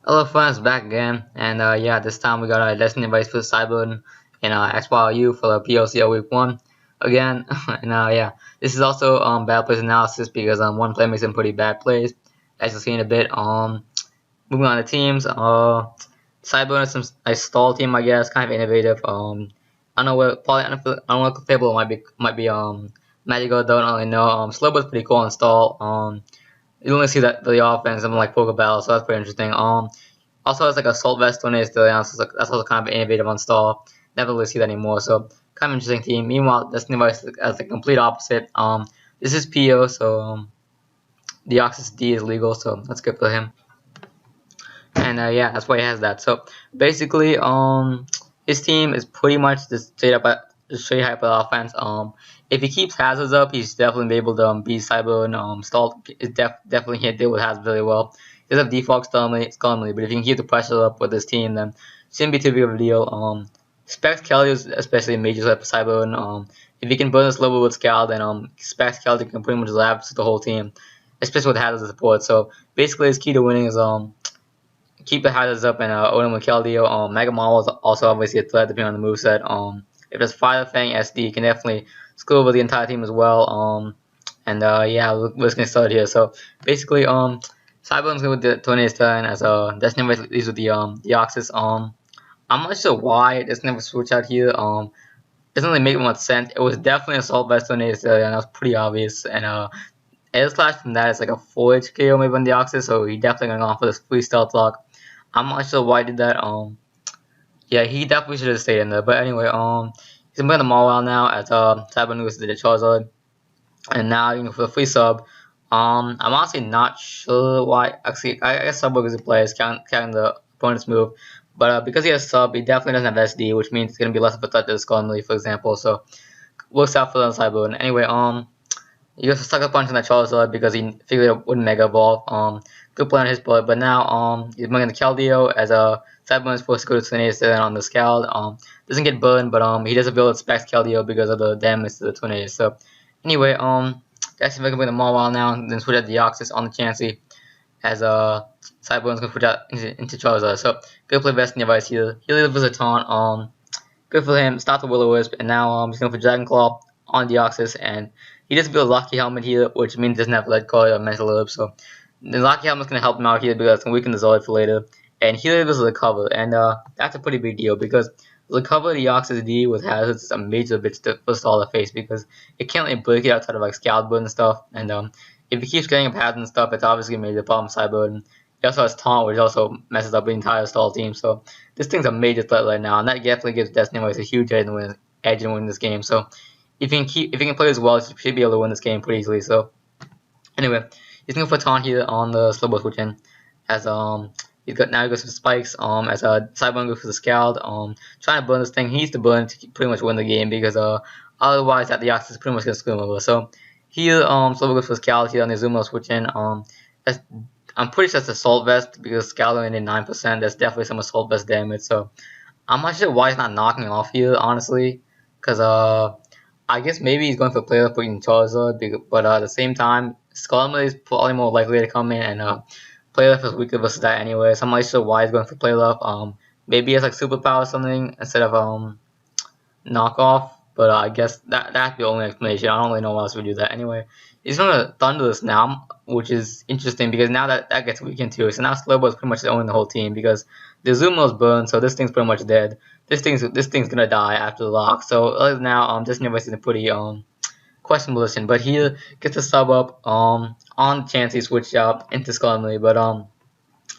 Hello friends, back again, and yeah, this time we got our Destiny Vice for CyberOdin and XYU for the POCL Week 1 again, and yeah, this is also bad plays analysis because one player makes some pretty bad plays, as you'll see in a bit. Moving on to teams, CyberOdin is some a stall team, I guess, kind of innovative. I don't know what probably I don't know what Fable might be Magical, don't really know. Slowbo's pretty cool on stall. You only see that the offense, something like Pokeball, so that's pretty interesting. Also has like Assault Vest when it's that's also kind of innovative on stall. Never really see that anymore, so kind of interesting team. Meanwhile, Destiny Vice as the complete opposite. This is PO, so the Oxys D is legal, so that's good for him. And yeah, that's why he has that. So basically, his team is pretty much just straight hyper offense. If he keeps hazards up, he's definitely be able to beat Cyber and stall. Definitely can't deal with hazards really well. He does have default Skarmory, but if you can keep the pressure up with this team, then it shouldn't be too big of a deal. Specs Kelly is especially a major threat for Cyber, and if he can burn this level with Scal, then Specs Kelly can pretty much lapse the whole team, especially with hazards support. So basically, his key to winning is keep the hazards up and Odin with Keldeo. Mega Mall is also obviously a threat depending on the moveset. If there's Fire Fang SD, you can definitely screw over the entire team as well. And yeah, we're just gonna start here. So basically, Cyber's going with the Tornado's turn as Destiny leads with the Oxys. I'm not sure why this never switched out here. Doesn't really make much sense. It was definitely Assault Vest Tornado's turn, and that was pretty obvious. And Air Slash from that is like a 4 KO maybe on the Oxys, so he definitely gonna go on for this free stealth lock. I'm not sure why he did that. Yeah, he definitely should have stayed in there. But anyway, he's gonna play the Mawile now as Cyber News did the Charizard, and now for the free sub. I'm honestly not sure why. Actually, I guess sub is a player counting the opponent's move, but because he has sub, he definitely doesn't have SD, which means it's gonna be less of a threat to the Skarmory, for example. So works out for the Cyber. And anyway, he goes for Sucker Punch on that Charizard because he figured it wouldn't Mega Evolve. Good play on his part, but now he's bringing the Keldeo as a Cyberman is forced to go to Tornadus and on the Scald. Doesn't get burned, but he does ability Specs Keldeo because of the damage to the Tornadus. So anyway, that's if I can bring the Mawile now, and then switch out the Deoxys on the Chansey as Cyberman's gonna put out into Charizard. So good play best in device here. He delivers a taunt. Good for him. Stop the Will-O-Wisp, and now he's going for Dragon Claw on Deoxys, and he does build a Lucky Helmet here, which means he doesn't have Lead Core or Mental Herb, so the Lucky Helmet's going to help him out here because it's going to weaken the Zord for later. And he delivers the cover, and that's a pretty big deal because the cover of the Deoxys D with hazards is a major bitch for Stall to face because it can't really break it outside of like Scald Burn and stuff, and if he keeps getting up hazards and stuff, it's obviously going to be the problem Cyber, and he also has Taunt, which also messes up the entire Stall team, so this thing's a major threat right now, and that definitely gives Destiny Voice a huge edge in winning this game. So if he can play as well, he should be able to win this game pretty easily. So anyway, he's gonna put Taunt here on the Slowbo switch in as he goes for spikes as Cyber goes for the Scald trying to burn this thing. He needs to burn to pretty much win the game because otherwise that the Ox is pretty much gonna screw him over. So here Slowbo goes for Scald here on the Zumo switch in. I'm pretty sure it's Assault Vest because Scald only did 9%. That's definitely some Assault Vest damage. So I'm not sure why he's not knocking off here, honestly, because I guess maybe he's going for player putting Charizard, but at the same time, Skarmory is probably more likely to come in, and Playleft is weaker versus that anyway, so I'm not sure why he's going for Playleft. Maybe he has like superpower or something instead of knockoff, but I guess that's the only explanation. I don't really know why else would do that. Anyway, he's going to Thunderous now, which is interesting because now that gets weakened too. So now Slowbo is pretty much owning the whole team because the Zumo's burned, so this thing's pretty much dead. This thing's gonna die after the lock. So now, Disney Universe is in a pretty questionable position, but he gets a sub up on chance he switched out into Skarmory, but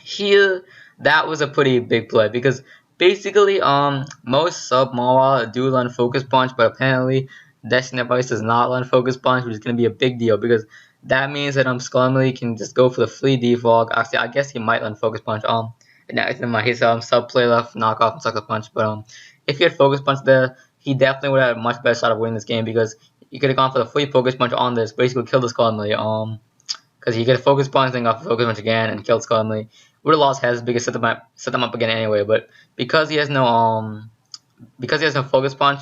here that was a pretty big play because basically most sub Mawile do learn Focus Punch, but apparently Destiny Device does not learn Focus Punch, which is gonna be a big deal because that means that Skarmory can just go for the free defog. Actually, I guess he might learn Focus Punch. And that's in my his sub play left knockoff and sucker punch, but if he had Focus Punch there, he definitely would have a much better shot of winning this game because he could have gone for the free Focus Punch on this, basically kill the Skarmory. Because he could have Focus Punch, then got Focus Punch again and killed Skarmory. Would have lost Hez because set them up again anyway. But because he has no Focus Punch,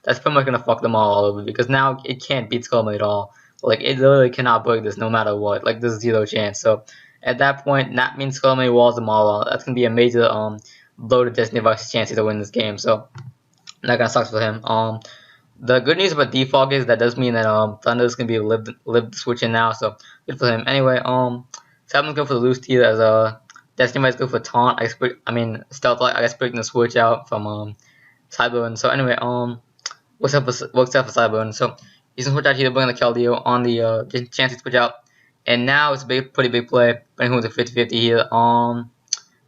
that's pretty much gonna fuck them all over because now it can't beat Skarmory at all. Like it literally cannot break this no matter what. Like there's zero chance. So At that point, that means Skull Many walls the Mawile. That's gonna be a major blow to Destiny Vice's chances to win this game. So that kind of sucks for him. The good news about Defog is that does mean that Thunder's gonna be able to live the switch in now, so good for him. Anyway, Sabin's go for the loose tier as Destiny might go for taunt. Stealth like I guess breaking the switch out from CyberOdin. So anyway, works out for CyberOdin. So he's gonna switch out here, bring the Keldeo on the chance to switch out, and now it's a pretty big play. Bring him to 50-50 here.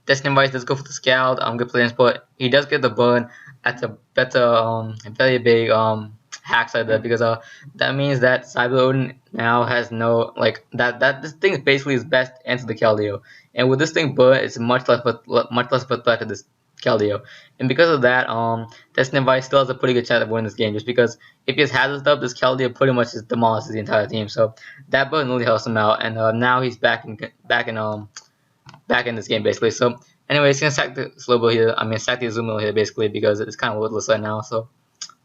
Destiny Vice does go for the Scald. Good play but he does get the burn at a better, very big hack side there because that means that CyberOdin now has no that this thing is basically his best answer to Keldeo, and with this thing burn, it's much less of a threat to this Keldeo, and because of that, Destiny Vice still has a pretty good chance of winning this game just because if he has hazard stuff, this Keldeo pretty much just demolishes the entire team. So that burn really helps him out, and now he's back in this game basically. So anyway, he's gonna sack the slow here. Sack the Azumarill here basically because it's kind of worthless right now. So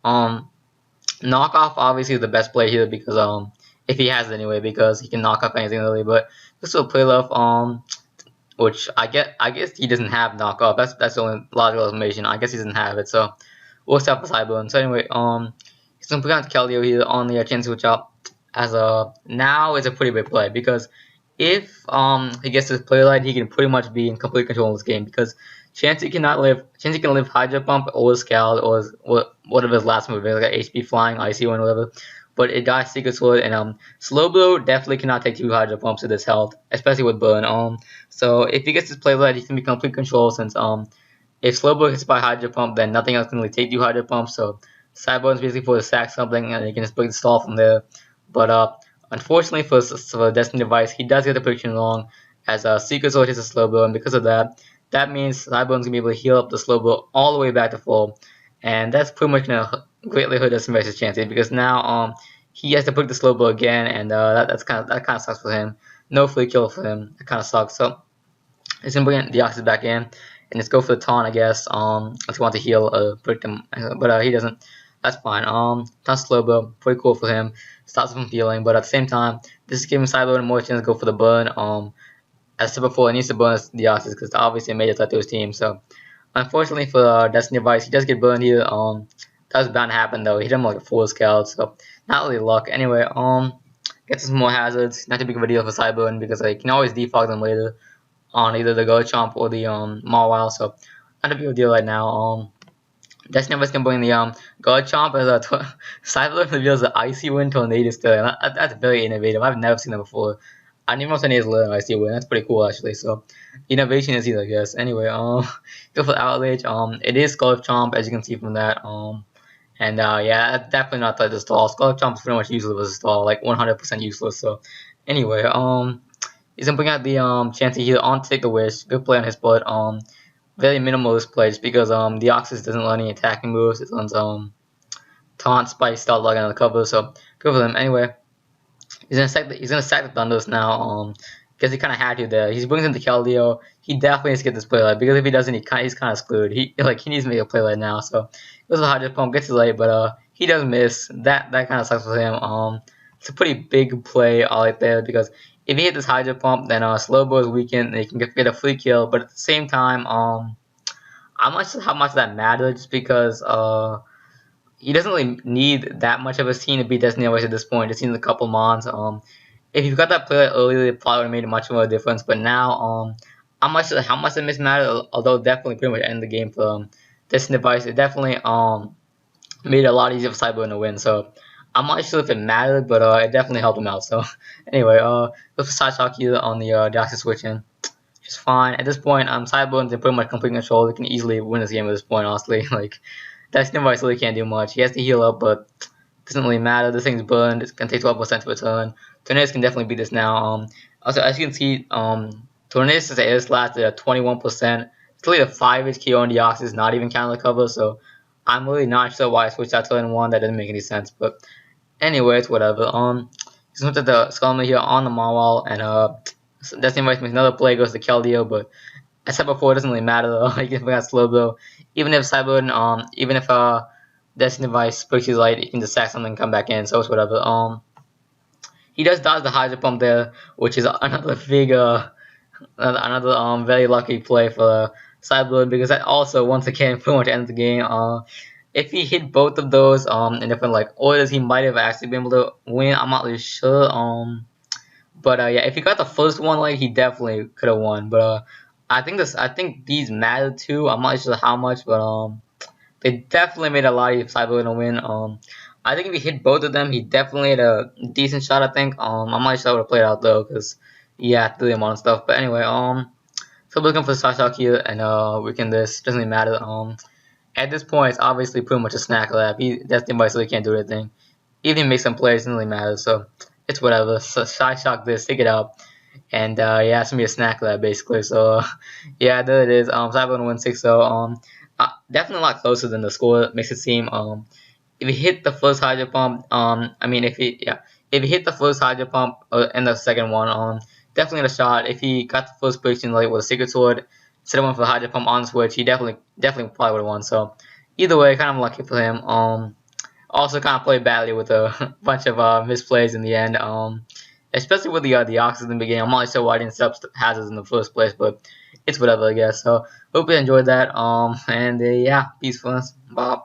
knockoff obviously is the best play here because if he has it anyway because he can knock off anything really. But this will play love which I guess he doesn't have knockoff. That's the only logical explanation. I guess he doesn't have it. So we'll stop for CyberOdin. So anyway, he's gonna put on Keldeo here on the chance switch up as now it's a pretty big play because if he gets his play light, he can pretty much be in complete control of this game because Chansey can live Hydro Pump or Scald or whatever his last move is, like HP Flying, Icy One, whatever. But it got Secret Sword and Slow Blow definitely cannot take 2 Hydro Pumps with this health, especially with Burn. So if he gets his play light, he can be complete control since if Slow Blow hits by Hydro Pump, then nothing else can really take 2 Hydro Pumps. So CyberOdin's basically for to sack something and he can just break the stall from there. But unfortunately for Destiny Device, he does get the prediction wrong as Secret Sword hits a slow blow, and because of that, that means CyberOdin's gonna be able to heal up the slow blow all the way back to full, and that's pretty much gonna greatly hurt Destiny Device's chances because now he has to put the slow blow again, and that kind of sucks for him. No free kill for him. That kind of sucks. So he's gonna bring Deoxys back in and just go for the taunt, I guess. If he wants to heal, predict him, but he doesn't. That's fine. Taunt slow blow, pretty cool for him. Stops him from healing, but at the same time, this is giving CyberOdin more chance to go for the burn. As I said before, he needs to burn Deoxys because it's obviously a major threat to his team. So, unfortunately for Destiny Device, he does get burned here. That was bound to happen though. He hit him like a 4 Scout, so not really luck. Anyway, gets some more hazards. Not too big of a deal for CyberOdin because you can always defog them later on either the Garchomp or the Mawile. So not a big of a deal right now. Destiny Device can bring the Garchomp as a CyberOdin reveals the Icy Wind Tornado still. That's very innovative. I've never seen that before. I didn't even know Tornado is learning Icy Wind. That's pretty cool actually. So innovation is here, I guess. Anyway, go for the Outrage. It is Garchomp as you can see from that. Yeah, that's definitely not like the stall. Garchomp is pretty much useless as a stall, like 100% useless. So anyway, he's gonna bring out the Chansey here on Take the Wish. Good play on his part. Very minimalist play just because Deoxys doesn't learn any attacking moves. It learns taunt, spike, start logging on the cover. So good for them. Anyway, he's gonna sack the Thunders now. Because he kind of had to there. He brings in the Keldeo. He definitely needs to get this play light because if he doesn't, he's kind of screwed. He needs to make a play light now. So goes for Hydro Pump, gets his light, but he does miss. That kind of sucks for him. It's a pretty big play right there because if he hit this Hydro Pump, then Slowbo is weakened and he can get a free kill. But at the same time, I'm not sure how much that matters just because he doesn't really need that much of a team to beat Destiny Device at this point. It's seen a couple mons. If you got that play earlier, it probably would have made much more difference. But now, I'm not sure how much it mattered. Although definitely pretty much ended the game for Destiny Device. It definitely made it a lot easier for CyberOdin to win. So I'm not sure if it mattered, but it definitely helped him out. So anyway, go for Side Shock here on the Deoxys switch in. Which is fine. At this point, CyberOdin's in pretty much complete control. He can easily win this game at this point, honestly. Like, Destiny Device really can't do much. He has to heal up, but it doesn't really matter. This thing's burned. It's going to take 12% to return. Tornadus can definitely beat this now. Also, as you can see, Tornadus is air slash at 21%. It's really a 5 HK on Deoxys, not even counting the cover, so I'm really not sure why I switched out to N1. That didn't make any sense, but anyway, it's whatever. Just went to the Skullman here on the Mawile, and Destiny Device makes another play, goes to Keldeo, but as I said before, it doesn't really matter though. Like if we got slow blow, even if CyberOdin, even if Destiny Device breaks his light, he can just sack something and come back in, so it's whatever. He does dodge the Hydro Pump there, which is another big another very lucky play for CyberOdin, because that also once again pretty much ends the game. If he hit both of those in different like orders, he might have actually been able to win. I'm not really sure. But yeah, if he got the first one, like he definitely could have won. But I think these mattered too. I'm not sure how much, but they definitely made a lot of CyberOdin win. I think if he hit both of them, he definitely had a decent shot. I think. I'm not sure how it would have played out though, because yeah, 3 and stuff. But anyway, so we're looking for Star Shock here, and we can this doesn't really matter. At this point, it's obviously pretty much a snack lab. That's the device, so he can't do anything. Even if he makes some plays, it doesn't really matter. So it's whatever. So Shy Shock this, take it out, and yeah, it's gonna be a snack lab basically. So yeah, there it is. Cyber 1-6-0. Definitely a lot closer than the score makes it seem. If he hit the first hydro pump, I mean, if he hit the first hydro pump and the second one, definitely had a shot. If he got the first prediction like with a secret sword, instead of one for the hydro pump on switch, he definitely probably would have won. So either way, kind of lucky for him. Also kind of played badly with a bunch of misplays in the end. Especially with the oxys in the beginning. I'm not sure why I didn't set up hazards in the first place, but it's whatever, I guess. So hope you enjoyed that. And yeah, peace, friends. Bye.